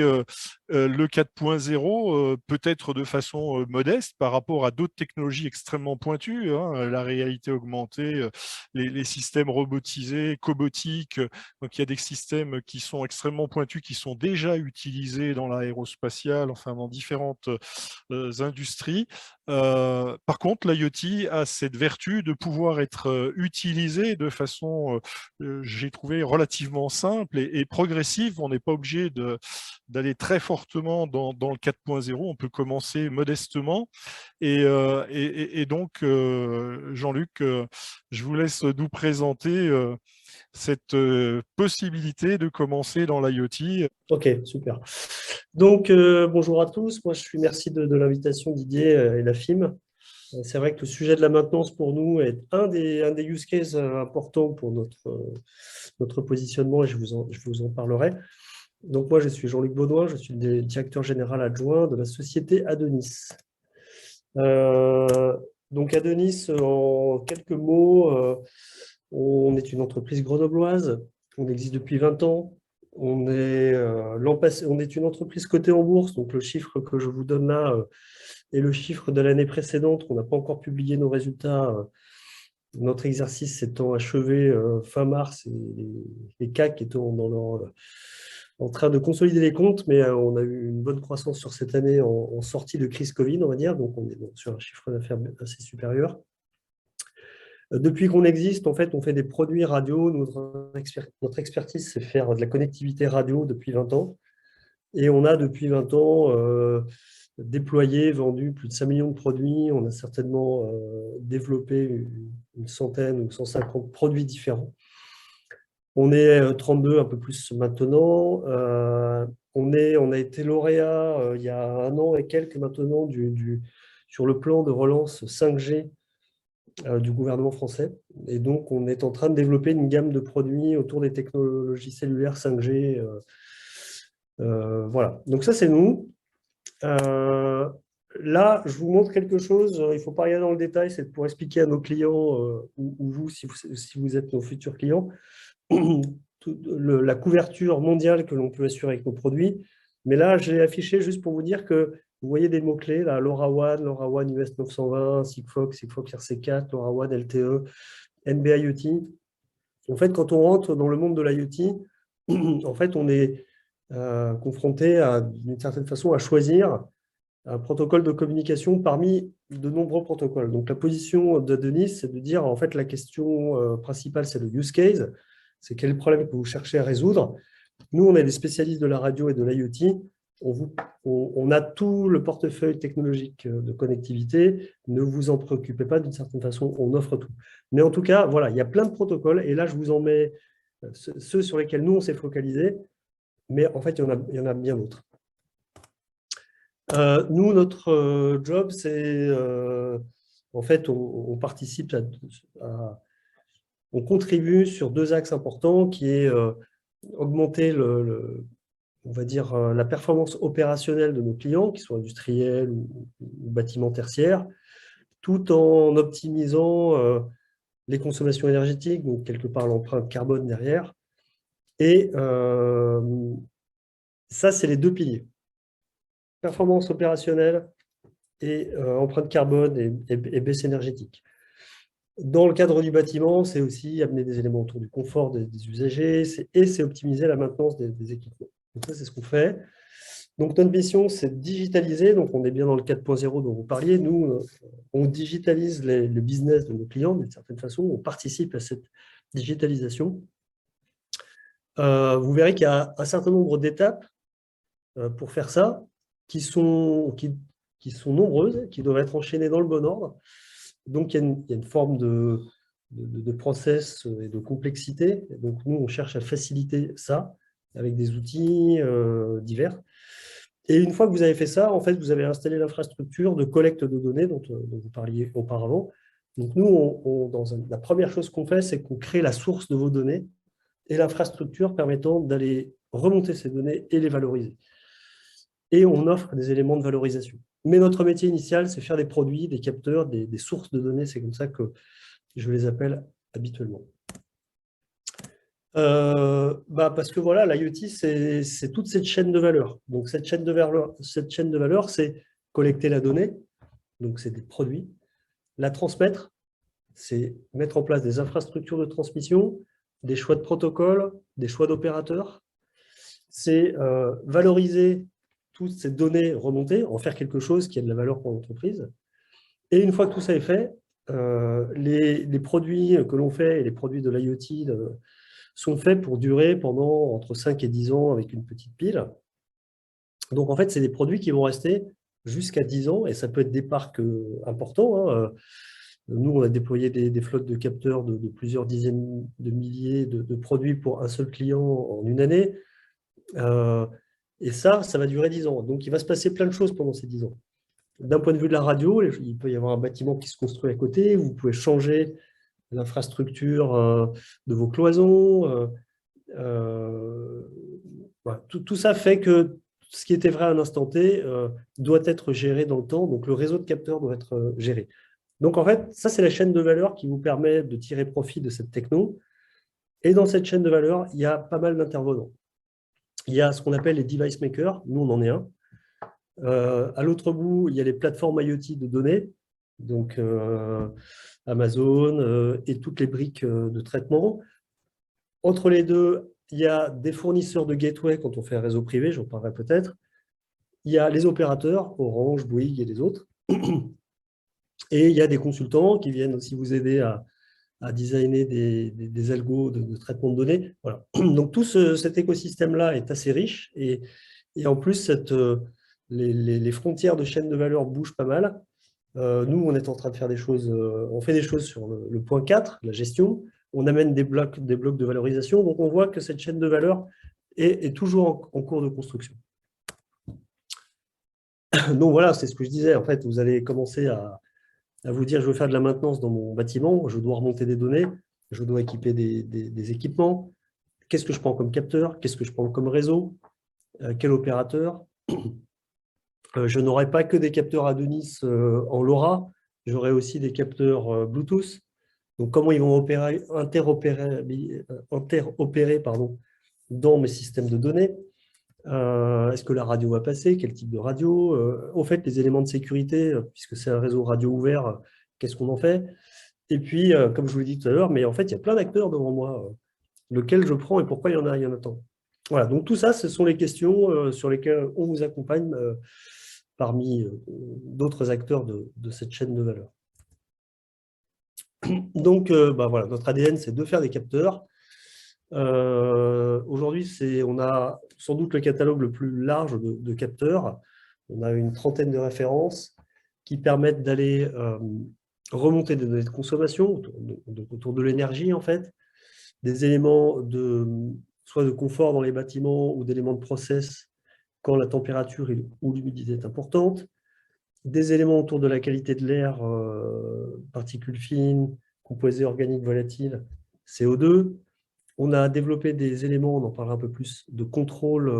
le 4.0, peut-être de façon modeste par rapport à d'autres technologies extrêmement pointues, hein, la réalité augmentée, les systèmes robotisés, cobotiques. Donc, il y a des systèmes qui sont extrêmement pointus, qui sont déjà utilisés dans l'aérospatiale, enfin dans différentes industries. Par contre, l'IoT a cette vertu de pouvoir être utilisé de façon, j'ai trouvé, relativement simple et progressive. On n'est pas obligé d'aller très fortement dans le 4.0. On peut commencer modestement. Et donc, Jean-Luc, je vous laisse nous présenter cette possibilité de commencer dans l'IoT. Ok, super. Donc, bonjour à tous. Moi, merci de l'invitation, Didier et la FIM. C'est vrai que le sujet de la maintenance pour nous est un des use cases importants pour notre positionnement et je vous en parlerai. Donc, moi, je suis Jean-Luc Baudouin, je suis le directeur général adjoint de la société Adonis. Donc, Adonis, en quelques mots, on est une entreprise grenobloise, on existe depuis 20 ans. On est une entreprise cotée en bourse, donc le chiffre que je vous donne là est le chiffre de l'année précédente. On n'a pas encore publié nos résultats. Notre exercice s'étant achevé fin mars et les CAC étant en train de consolider les comptes, mais on a eu une bonne croissance sur cette année en sortie de crise Covid, on va dire, donc on est sur un chiffre d'affaires assez supérieur. Depuis qu'on existe, en fait, on fait des produits radio. Notre expertise, c'est faire de la connectivité radio depuis 20 ans. Et on a depuis 20 ans déployé, vendu plus de 5 millions de produits. On a certainement développé une centaine ou 150 produits différents. On est 32, un peu plus maintenant. On a été lauréat il y a 1 an et quelques maintenant sur le plan de relance 5G du gouvernement français. Et donc, on est en train de développer une gamme de produits autour des technologies cellulaires 5G. Voilà. Donc ça, c'est nous. Là, je vous montre quelque chose. Il ne faut pas regarder dans le détail. C'est pour expliquer à nos clients, ou vous, si vous êtes nos futurs clients, la couverture mondiale que l'on peut assurer avec nos produits. Mais là, je l'ai affiché juste pour vous dire que vous voyez des mots-clés, là, LoRaWAN US 920, Sigfox RC4, LoRaWAN LTE, NBA IoT. En fait, quand on rentre dans le monde de l'IoT, en fait, on est confronté d'une certaine façon à choisir un protocole de communication parmi de nombreux protocoles. Donc, la position de Denis, c'est de dire, en fait, la question principale, c'est le use case, c'est quel est le problème que vous cherchez à résoudre. Nous, on est des spécialistes de la radio et de l'IoT. On a tout le portefeuille technologique de connectivité. Ne vous en préoccupez pas, d'une certaine façon, on offre tout. Mais en tout cas, voilà, il y a plein de protocoles. Et là, je vous en mets ceux sur lesquels nous, on s'est focalisé. Mais en fait, il y en a bien d'autres. Nous, notre job, c'est… en fait, on participe on contribue sur 2 axes importants qui est augmenter on va dire, la performance opérationnelle de nos clients, qui soient industriels ou bâtiments tertiaires, tout en optimisant les consommations énergétiques, donc quelque part l'empreinte carbone derrière. Et ça, c'est les 2 piliers. Performance opérationnelle et empreinte carbone et baisse énergétique. Dans le cadre du bâtiment, c'est aussi amener des éléments autour du confort des usagers et c'est optimiser la maintenance des équipements. Donc ça, c'est ce qu'on fait. Donc notre mission, c'est de digitaliser. Donc on est bien dans le 4.0 dont vous parliez. Nous, on digitalise le business de nos clients d'une certaine façon. On participe à cette digitalisation. Vous verrez qu'il y a un certain nombre d'étapes pour faire ça qui sont nombreuses, qui doivent être enchaînées dans le bon ordre. Donc, il y a une forme de process et de complexité. Donc, nous, on cherche à faciliter ça avec des outils divers. Et une fois que vous avez fait ça, en fait, vous avez installé l'infrastructure de collecte de données dont vous parliez auparavant. Donc, nous, la première chose qu'on fait, c'est qu'on crée la source de vos données et l'infrastructure permettant d'aller remonter ces données et les valoriser. Et on offre des éléments de valorisation. Mais notre métier initial, c'est faire des produits, des capteurs, des sources de données. C'est comme ça que je les appelle habituellement. Parce que voilà, l'IoT, c'est toute cette chaîne de valeur. Donc, cette chaîne de valeur, c'est collecter la donnée, donc c'est des produits, la transmettre, c'est mettre en place des infrastructures de transmission, des choix de protocole, des choix d'opérateurs, c'est valoriser toutes ces données remontées, en faire quelque chose qui a de la valeur pour l'entreprise. Et une fois que tout ça est fait, les produits que l'on fait et les produits de l'IoT sont faits pour durer pendant entre 5 et 10 ans avec une petite pile. Donc, en fait, c'est des produits qui vont rester jusqu'à 10 ans et ça peut être des parcs importants. Hein. Nous, on a déployé des flottes de capteurs de plusieurs dizaines de milliers de produits pour un seul client en une année. Et ça va durer 10 ans. Donc, il va se passer plein de choses pendant ces 10 ans. D'un point de vue de la radio, il peut y avoir un bâtiment qui se construit à côté. Vous pouvez changer l'infrastructure de vos cloisons. Voilà. Tout ça fait que ce qui était vrai à un instant T doit être géré dans le temps. Donc, le réseau de capteurs doit être géré. Donc, en fait, ça, c'est la chaîne de valeur qui vous permet de tirer profit de cette techno. Et dans cette chaîne de valeur, il y a pas mal d'intervenants. Il y a ce qu'on appelle les device makers. Nous, on en est un. À l'autre bout, il y a les plateformes IoT de données, donc Amazon et toutes les briques de traitement. Entre les deux, il y a des fournisseurs de gateway quand on fait un réseau privé, j'en parlerai peut-être. Il y a les opérateurs, Orange, Bouygues et les autres. Et il y a des consultants qui viennent aussi vous aider à designer des algos de traitement de données. Voilà. Donc tout cet écosystème-là est assez riche et en plus, les frontières de chaîne de valeur bougent pas mal. Nous, on est en train de faire des choses, on fait des choses sur le point 4, la gestion. On amène des blocs de valorisation. Donc, on voit que cette chaîne de valeur est toujours en cours de construction. Donc, voilà, c'est ce que je disais. En fait, vous allez commencer à vous dire, je veux faire de la maintenance dans mon bâtiment, je dois remonter des données, je dois équiper des équipements. Qu'est-ce que je prends comme capteur? Qu'est-ce que je prends comme réseau? Quel opérateur? Je n'aurai pas que des capteurs Adonis en LoRa, j'aurai aussi des capteurs Bluetooth. Donc, comment ils vont interopérer dans mes systèmes de données? Est-ce que la radio va passer? Quel type de radio? En fait, les éléments de sécurité, puisque c'est un réseau radio ouvert, qu'est-ce qu'on en fait? Et puis, comme je vous l'ai dit tout à l'heure, mais en fait, il y a plein d'acteurs devant moi. Lequel je prends et pourquoi il y en a tant? Voilà, donc tout ça, ce sont les questions sur lesquelles on vous accompagne parmi d'autres acteurs de cette chaîne de valeur. Donc, voilà, notre ADN, c'est de faire des capteurs. Aujourd'hui, on a sans doute le catalogue le plus large de capteurs. On a une trentaine de références qui permettent d'aller remonter des données de consommation autour de l'énergie, en fait, des éléments soit de confort dans les bâtiments ou d'éléments de process quand la température ou l'humidité est importante, des éléments autour de la qualité de l'air, particules fines, composés organiques volatiles, CO2. On a développé des éléments, on en parlera un peu plus, de contrôle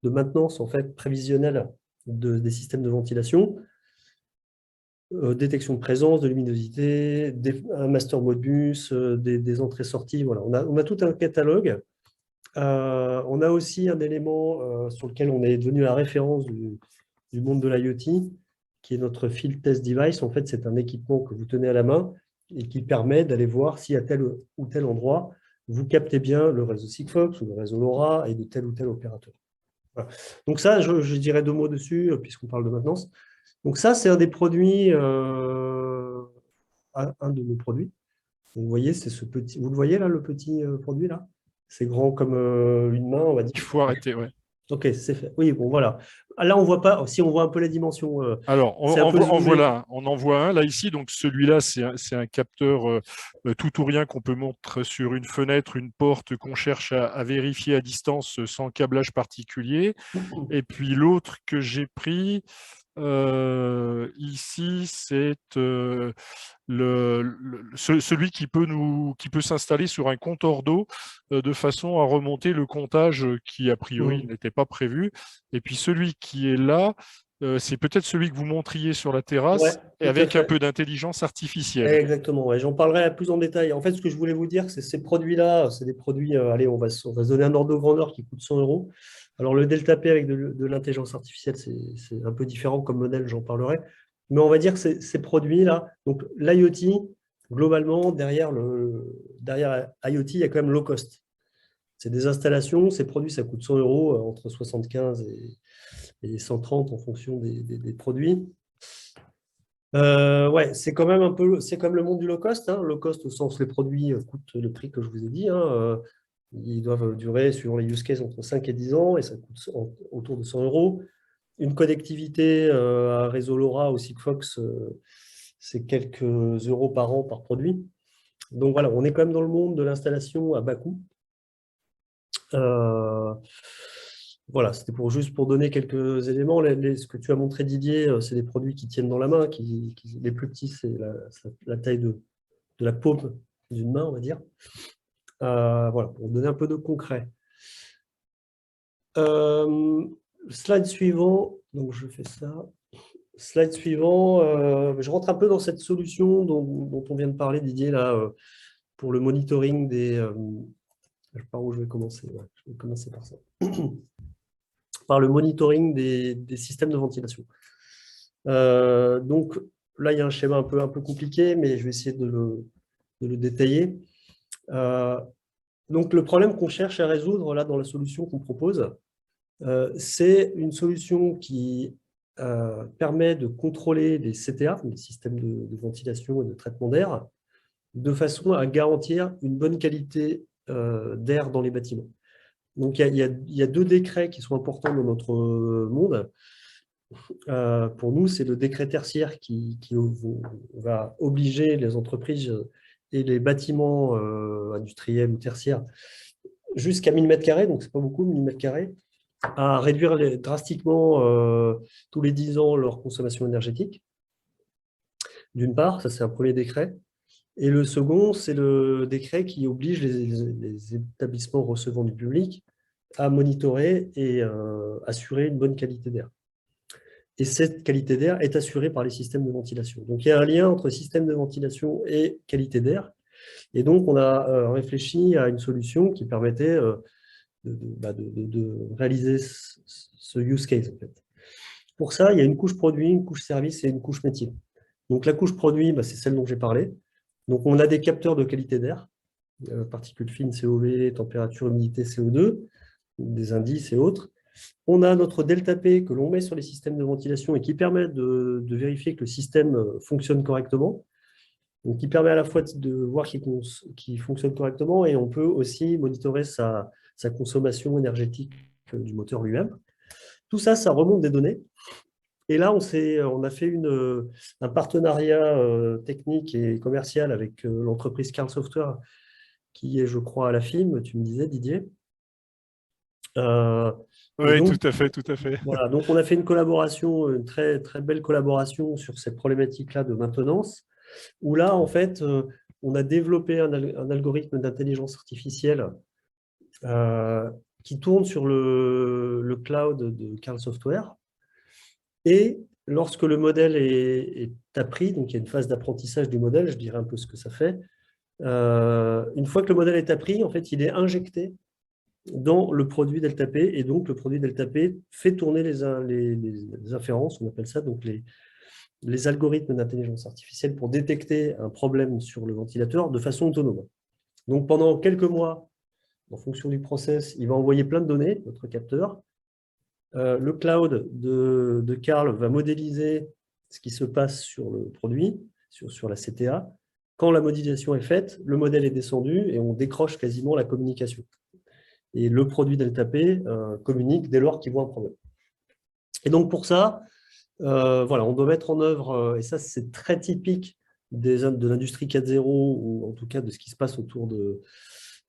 de maintenance en fait, prévisionnelle des systèmes de ventilation, détection de présence, de luminosité, un master Modbus, des entrées-sorties. Voilà. On a tout un catalogue. On a aussi un élément sur lequel on est devenu la référence du monde de l'IoT, qui est notre Field Test Device. En fait, c'est un équipement que vous tenez à la main et qui permet d'aller voir si à tel ou tel endroit, vous captez bien le réseau Sigfox ou le réseau LoRa et de tel ou tel opérateur. Voilà. Donc ça, je dirais 2 mots dessus, puisqu'on parle de maintenance. Donc ça, c'est un des produits, un de nos produits. Vous voyez, c'est ce petit. Vous le voyez là, le petit produit là? C'est grand comme une main, on va dire. Il faut arrêter, ouais. Ok, c'est fait. Oui, bon, voilà. Là, on voit pas. Si on voit un peu la dimension. Alors, on en voit un là ici. Donc, celui-là, c'est un capteur tout ou rien qu'on peut montrer sur une fenêtre, une porte qu'on cherche à vérifier à distance sans câblage particulier. Et puis, l'autre que j'ai pris ici, c'est celui qui peut s'installer sur un compteur d'eau de façon à remonter le comptage qui, a priori, n'était pas prévu. Et puis, celui qui est là, c'est peut-être celui que vous montriez sur la Ouais, terrasse, et tout à avec un fait. peu d'intelligence artificielle. Exactement, ouais. J'en parlerai plus en détail. En fait, ce que je voulais vous dire, c'est ces produits-là, c'est des produits, allez, on va se donner un ordre de grandeur qui coûte 100 euros. Alors, le Delta P avec de l'intelligence artificielle, c'est un peu différent comme modèle, j'en parlerai. Mais on va dire que ces produits-là, donc l'IoT, globalement, derrière IoT, il y a quand même low cost. C'est des installations, ces produits, ça coûte 100 euros, entre 75 et 130 en fonction des produits. Ouais, c'est quand même un peu, c'est comme le monde du low cost, hein. Low cost au sens les produits coûtent le prix que je vous ai dit, hein. Ils doivent durer suivant les use cases entre 5 et 10 ans et ça coûte autour de 100 euros. Une connectivité à réseau LoRa ou Sigfox, c'est quelques euros par an par produit. Donc voilà, on est quand même dans le monde de l'installation à bas coût. Voilà, c'était juste pour donner quelques éléments. Ce que tu as montré, Didier, c'est des produits qui tiennent dans la main. Les plus petits, c'est la taille de la paume d'une main, on va dire. Voilà, pour donner un peu de concret. Slide suivant, donc je fais ça. Slide suivant, je rentre un peu dans cette solution dont on vient de parler, Didier, là, pour le monitoring des... je sais pas où je vais commencer. Ouais, je vais commencer par ça. Par le monitoring des systèmes de ventilation. Donc là, il y a un schéma un peu compliqué, mais je vais essayer de le détailler. Donc le problème qu'on cherche à résoudre là dans la solution qu'on propose, c'est une solution qui permet de contrôler les CTA, les systèmes de ventilation et de traitement d'air, de façon à garantir une bonne qualité d'air dans les bâtiments. Donc, il y a deux décrets qui sont importants dans notre monde. Pour nous, c'est le décret tertiaire qui va obliger les entreprises et les bâtiments industriels ou tertiaires jusqu'à 1000 m², donc ce n'est pas beaucoup, 1000 m², à réduire drastiquement tous les 10 ans leur consommation énergétique. D'une part, ça c'est un premier décret. Et le second, c'est le décret qui oblige les établissements recevant du public à monitorer et assurer une bonne qualité d'air. Et cette qualité d'air est assurée par les systèmes de ventilation. Donc, il y a un lien entre système de ventilation et qualité d'air. Et donc, on a réfléchi à une solution qui permettait de réaliser ce use case, en fait. Pour ça, il y a une couche produit, une couche service et une couche métier. Donc, la couche produit, c'est celle dont j'ai parlé. Donc, on a des capteurs de qualité d'air, particules fines, COV, température, humidité, CO2, des indices et autres. On a notre delta P que l'on met sur les systèmes de ventilation et qui permet de vérifier que le système fonctionne correctement. Donc, qui permet à la fois de voir qu'il fonctionne correctement et on peut aussi monitorer sa consommation énergétique du moteur lui-même. Tout ça, ça remonte des données. Et là, on a fait un partenariat technique et commercial avec l'entreprise Carl Software, qui est, je crois, à la FIM, tu me disais, Didier. Oui, donc, tout à fait, tout à fait. Voilà, donc on a fait une collaboration, une très, très belle collaboration sur cette problématique-là de maintenance, où là, en fait, on a développé un algorithme d'intelligence artificielle qui tourne sur le cloud de Carl Software. Et lorsque le modèle est appris, donc il y a une phase d'apprentissage du modèle, je dirais un peu ce que ça fait. Une fois que le modèle est appris, en fait, il est injecté dans le produit Delta P, et donc le produit Delta P fait tourner les inférences, on appelle ça, donc les algorithmes d'intelligence artificielle pour détecter un problème sur le ventilateur de façon autonome. Donc pendant quelques mois, en fonction du process, il va envoyer plein de données, notre capteur. Le cloud de Carl va modéliser ce qui se passe sur le produit, sur la CTA. Quand la modélisation est faite, le modèle est descendu et on décroche quasiment la communication. Et le produit Delta P communique dès lors qu'il voit un problème. Et donc pour ça, voilà, on doit mettre en œuvre, et ça c'est très typique de l'industrie 4.0, ou en tout cas de ce qui se passe autour de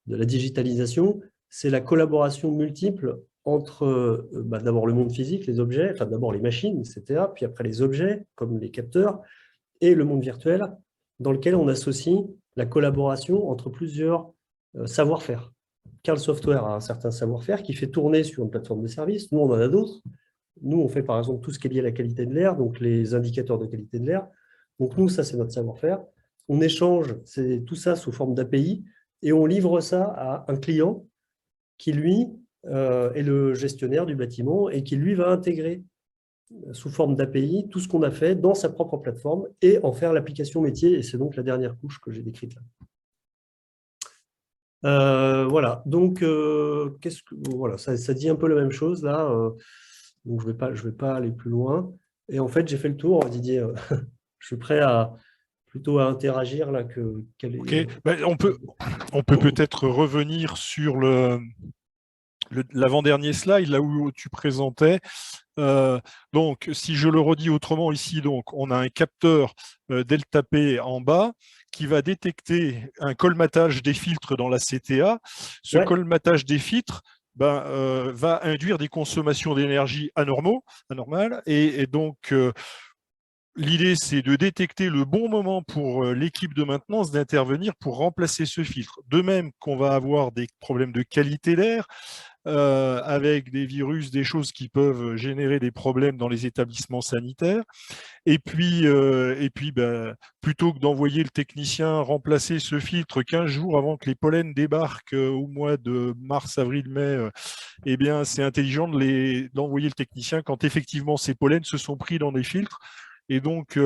la digitalisation, c'est la collaboration multiple entre d'abord le monde physique, les objets, enfin d'abord les machines, etc., puis après les objets, comme les capteurs, et le monde virtuel, dans lequel on associe la collaboration entre plusieurs savoir-faire. Carl Software a un certain savoir-faire qui fait tourner sur une plateforme de service. Nous, on en a d'autres. Nous, on fait par exemple tout ce qui est lié à la qualité de l'air, donc les indicateurs de qualité de l'air. Donc nous, ça, c'est notre savoir-faire. On échange tout ça sous forme d'API et on livre ça à un client qui, lui, est le gestionnaire du bâtiment et qui, lui, va intégrer sous forme d'API tout ce qu'on a fait dans sa propre plateforme et en faire l'application métier. Et c'est donc la dernière couche que j'ai décrite là. Voilà, donc voilà, ça dit un peu la même chose là. Donc je vais pas aller plus loin. Et en fait, j'ai fait le tour, Didier. Je suis prêt plutôt à interagir là Ok, ben, on peut peut-être revenir sur l'avant-dernier slide, là où tu présentais. Donc, si je le redis autrement ici, donc, on a un capteur ΔP en bas qui va détecter un colmatage des filtres dans la CTA. Ce colmatage des filtres va induire des consommations d'énergie anormales. Et donc, l'idée, c'est de détecter le bon moment pour l'équipe de maintenance d'intervenir pour remplacer ce filtre. De même qu'on va avoir des problèmes de qualité d'air, avec des virus, des choses qui peuvent générer des problèmes dans les établissements sanitaires. Et puis plutôt que d'envoyer le technicien remplacer ce filtre 15 jours avant que les pollens débarquent au mois de mars, avril, mai, eh bien, c'est intelligent d'envoyer le technicien quand effectivement ces pollens se sont pris dans des filtres. Et donc,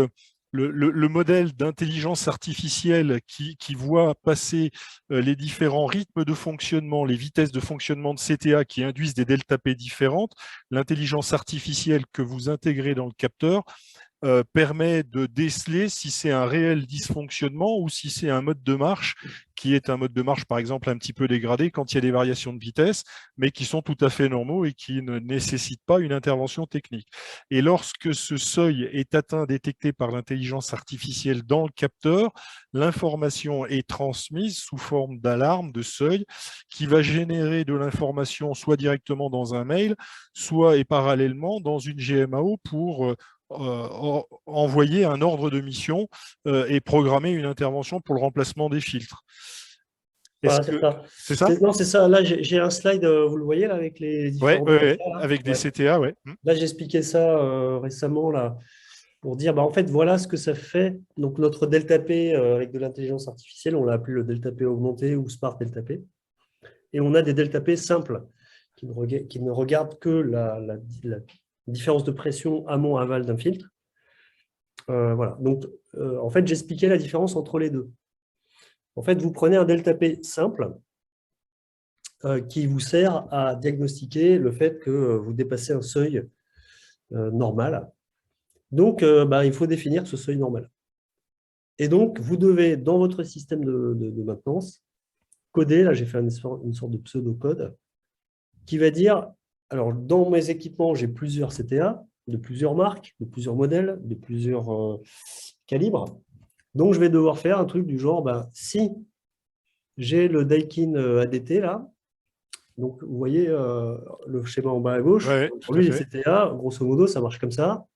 le modèle d'intelligence artificielle qui voit passer les différents rythmes de fonctionnement, les vitesses de fonctionnement de CTA qui induisent des ΔP différentes, l'intelligence artificielle que vous intégrez dans le capteur permet de déceler si c'est un réel dysfonctionnement ou si c'est un mode de marche qui est un mode de marche, par exemple, un petit peu dégradé quand il y a des variations de vitesse, mais qui sont tout à fait normaux et qui ne nécessitent pas une intervention technique. Et lorsque ce seuil est atteint, détecté par l'intelligence artificielle dans le capteur, l'information est transmise sous forme d'alarme, de seuil, qui va générer de l'information soit directement dans un mail, soit et parallèlement dans une GMAO pour envoyer un ordre de mission et programmer une intervention pour le remplacement des filtres. Voilà, c'est ça. C'est ça? Non, c'est ça. Là, j'ai un slide, vous le voyez, là, avec les différents avec des CTA, ouais. Là, j'expliquais ça récemment, là, pour dire, en fait, voilà ce que ça fait. Donc, notre ΔP avec de l'intelligence artificielle, on l'a appelé le ΔP augmenté ou Smart ΔP. Et on a des ΔP simples qui ne regardent que la différence de pression amont-aval d'un filtre. Voilà. Donc, en fait, j'expliquais la différence entre les deux. En fait, vous prenez un ΔP simple qui vous sert à diagnostiquer le fait que vous dépassez un seuil normal. Donc, il faut définir ce seuil normal. Et donc, vous devez, dans votre système de maintenance, coder, là j'ai fait une sorte de pseudo-code, qui va dire, alors dans mes équipements, j'ai plusieurs CTA, de plusieurs marques, de plusieurs modèles, de plusieurs calibres. Donc, je vais devoir faire un truc du genre, si j'ai le Daikin ADT là, donc vous voyez le schéma en bas à gauche, pour lui, les CTA, grosso modo, ça marche comme ça.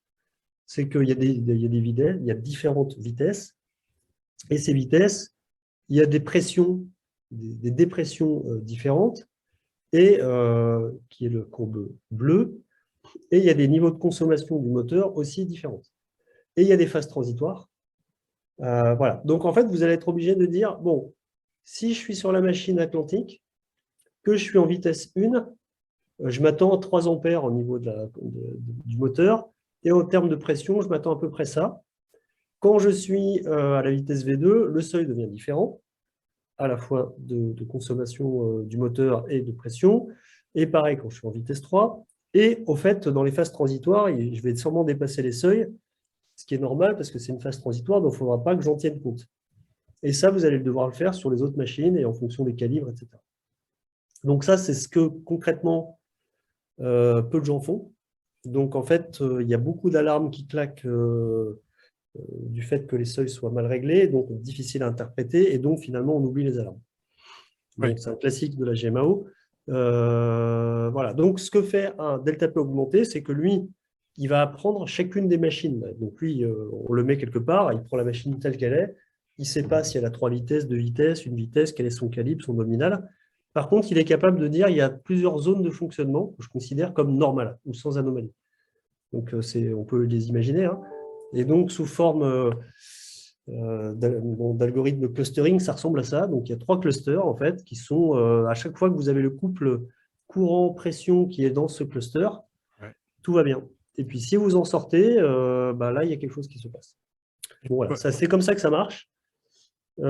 C'est qu'il y a des vitesses, il y a différentes vitesses, et ces vitesses, il y a des pressions, des dépressions différentes, et qui est le courbe bleu, et il y a des niveaux de consommation du moteur aussi différents. Et il y a des phases transitoires. Voilà. Donc, en fait, vous allez être obligé de dire, bon, si je suis sur la machine Atlantique, que je suis en vitesse 1, je m'attends à 3 ampères au niveau du moteur, et en termes de pression, je m'attends à peu près ça. Quand je suis à la vitesse V2, le seuil devient différent, à la fois de consommation du moteur et de pression. Et pareil, quand je suis en vitesse 3. Et au fait, dans les phases transitoires, je vais sûrement dépasser les seuils, ce qui est normal parce que c'est une phase transitoire, donc il ne faudra pas que j'en tienne compte. Et ça, vous allez devoir le faire sur les autres machines et en fonction des calibres, etc. Donc ça, c'est ce que concrètement peu de gens font. Donc en fait, il y a beaucoup d'alarmes qui claquent du fait que les seuils soient mal réglés, donc difficile à interpréter, et donc finalement on oublie les alarmes. Donc c'est un classique de la GMAO. Voilà. Donc ce que fait un ΔP augmenté, c'est que lui, il va apprendre chacune des machines. Donc lui, on le met quelque part, il prend la machine telle qu'elle est, il ne sait pas si elle a 3 vitesses, 2 vitesses, une vitesse, quel est son calibre, son nominal. Par contre, il est capable de dire qu'il y a plusieurs zones de fonctionnement que je considère comme normales ou sans anomalie. Donc, on peut les imaginer, hein. Et donc, sous forme d'algorithme de clustering, ça ressemble à ça. Donc, il y a 3 clusters, en fait, qui sont, à chaque fois que vous avez le couple courant-pression qui est dans ce cluster, Ouais. tout va bien. Et puis, si vous en sortez, là, il y a quelque chose qui se passe. Bon, voilà, c'est comme ça que ça marche. Mais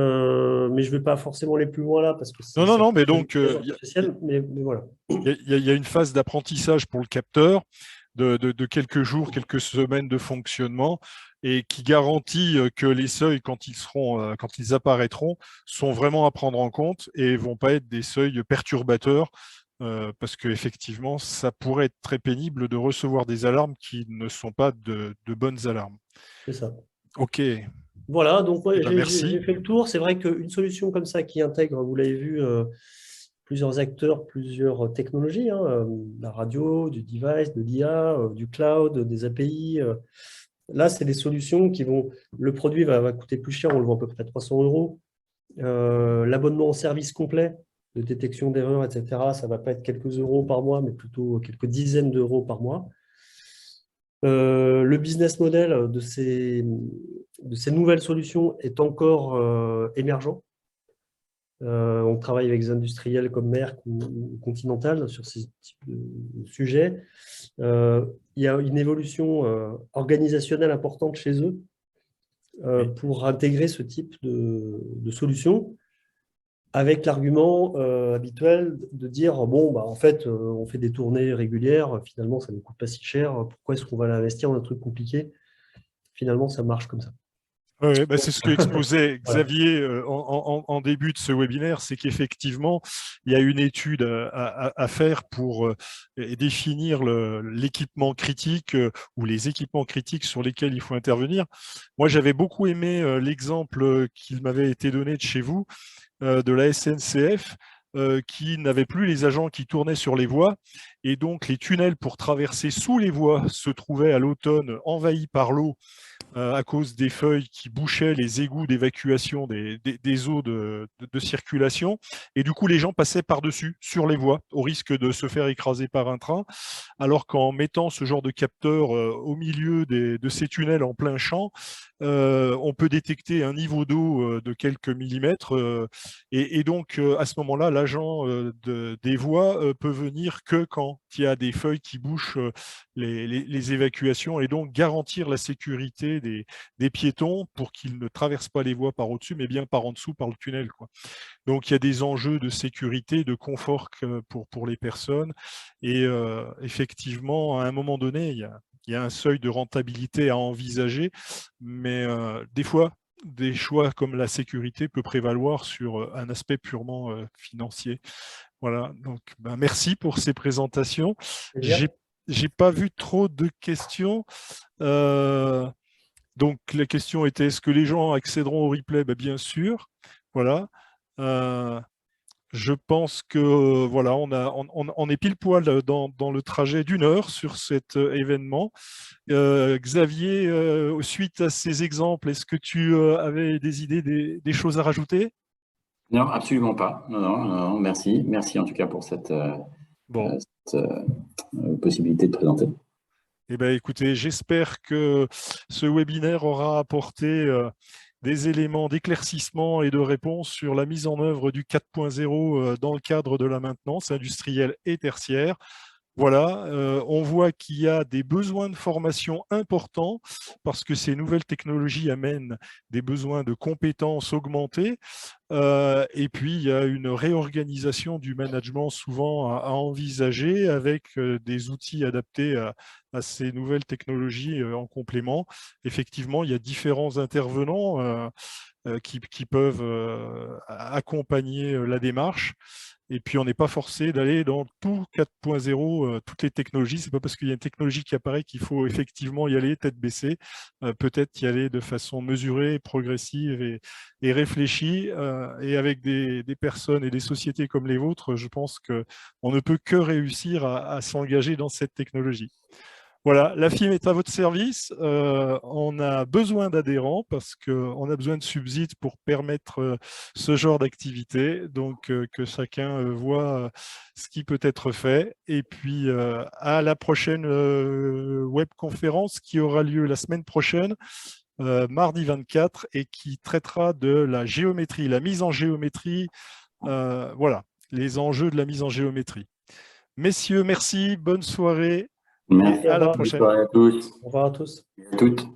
je ne vais pas forcément aller plus loin là, parce que c'est Non, mais donc, spécial, mais voilà. il y a une phase d'apprentissage pour le capteur de quelques jours, quelques semaines de fonctionnement et qui garantit que les seuils, quand ils apparaîtront, sont vraiment à prendre en compte et ne vont pas être des seuils perturbateurs parce qu'effectivement, ça pourrait être très pénible de recevoir des alarmes qui ne sont pas de bonnes alarmes. C'est ça. OK. Voilà, donc ouais, Merci. j'ai fait le tour. C'est vrai qu'une solution comme ça qui intègre, vous l'avez vu, plusieurs acteurs, plusieurs technologies, hein, la radio, du device, de l'IA, du cloud, des API. Là, c'est des solutions qui vont… Le produit va coûter plus cher, on le vend à peu près 300 €. L'abonnement au service complet de détection d'erreurs, etc., ça ne va pas être quelques euros par mois, mais plutôt quelques dizaines d'euros par mois. Le business model de ces nouvelles solutions est encore émergent. On travaille avec des industriels comme Merck ou Continental sur ces types de sujets. Il y a une évolution organisationnelle importante chez eux pour intégrer ce type de solutions, avec l'argument habituel de dire, bon, en fait, on fait des tournées régulières, finalement, ça ne coûte pas si cher, pourquoi est-ce qu'on va l'investir dans un truc compliqué? Finalement, ça marche comme ça. Oui, c'est ce que exposait Voilà. Xavier en début de ce webinaire, c'est qu'effectivement, il y a une étude à faire pour définir l'équipement critique ou les équipements critiques sur lesquels il faut intervenir. Moi, j'avais beaucoup aimé l'exemple qu'il m'avait été donné de chez vous, de la SNCF, qui n'avait plus les agents qui tournaient sur les voies. Et donc, les tunnels pour traverser sous les voies se trouvaient à l'automne envahis par l'eau à cause des feuilles qui bouchaient les égouts d'évacuation des eaux de circulation. Et du coup, les gens passaient par-dessus, sur les voies, au risque de se faire écraser par un train. Alors qu'en mettant ce genre de capteur au milieu de ces tunnels en plein champ, on peut détecter un niveau d'eau de quelques millimètres. Et donc, à ce moment-là, l'agent des voies peut venir que quand il y a des feuilles qui bouchent les évacuations et donc garantir la sécurité des piétons pour qu'ils ne traversent pas les voies par au-dessus, mais bien par en dessous, par le tunnel, quoi. Donc, il y a des enjeux de sécurité, de confort pour les personnes. Et effectivement, à un moment donné, il y a un seuil de rentabilité à envisager, mais des fois, des choix comme la sécurité peut prévaloir sur un aspect purement financier. Voilà, donc merci pour ces présentations. J'ai pas vu trop de questions. Donc la question était, est-ce que les gens accéderont au replay? Bien sûr. Voilà. Je pense que voilà, on est pile poil dans le trajet d'1 heure sur cet événement. Xavier, suite à ces exemples, est-ce que tu avais des idées, des choses à rajouter? Non, absolument pas. Non, merci. Merci en tout cas pour cette possibilité de présenter. Eh bien, écoutez, j'espère que ce webinaire aura apporté des éléments d'éclaircissement et de réponse sur la mise en œuvre du 4.0 dans le cadre de la maintenance industrielle et tertiaire. Voilà, on voit qu'il y a des besoins de formation importants parce que ces nouvelles technologies amènent des besoins de compétences augmentées. Et puis, il y a une réorganisation du management souvent à envisager avec des outils adaptés à ces nouvelles technologies en complément. Effectivement, il y a différents intervenants qui peuvent accompagner la démarche. Et puis, on n'est pas forcé d'aller dans tout 4.0, toutes les technologies. Ce n'est pas parce qu'il y a une technologie qui apparaît qu'il faut effectivement y aller tête baissée. Peut-être y aller de façon mesurée, progressive et réfléchie. Et avec des personnes et des sociétés comme les vôtres, je pense qu'on ne peut que réussir à s'engager dans cette technologie. Voilà, la FIM est à votre service. On a besoin d'adhérents parce qu'on a besoin de subsides pour permettre ce genre d'activité. Donc, que chacun voit ce qui peut être fait. Et puis, à la prochaine webconférence qui aura lieu la semaine prochaine, mardi 24, et qui traitera de la géométrie, la mise en géométrie. Voilà, les enjeux de la mise en géométrie. Messieurs, merci, bonne soirée et Merci. à la Bonne prochaine. soirée à tous. Au revoir à tous. Et à toutes.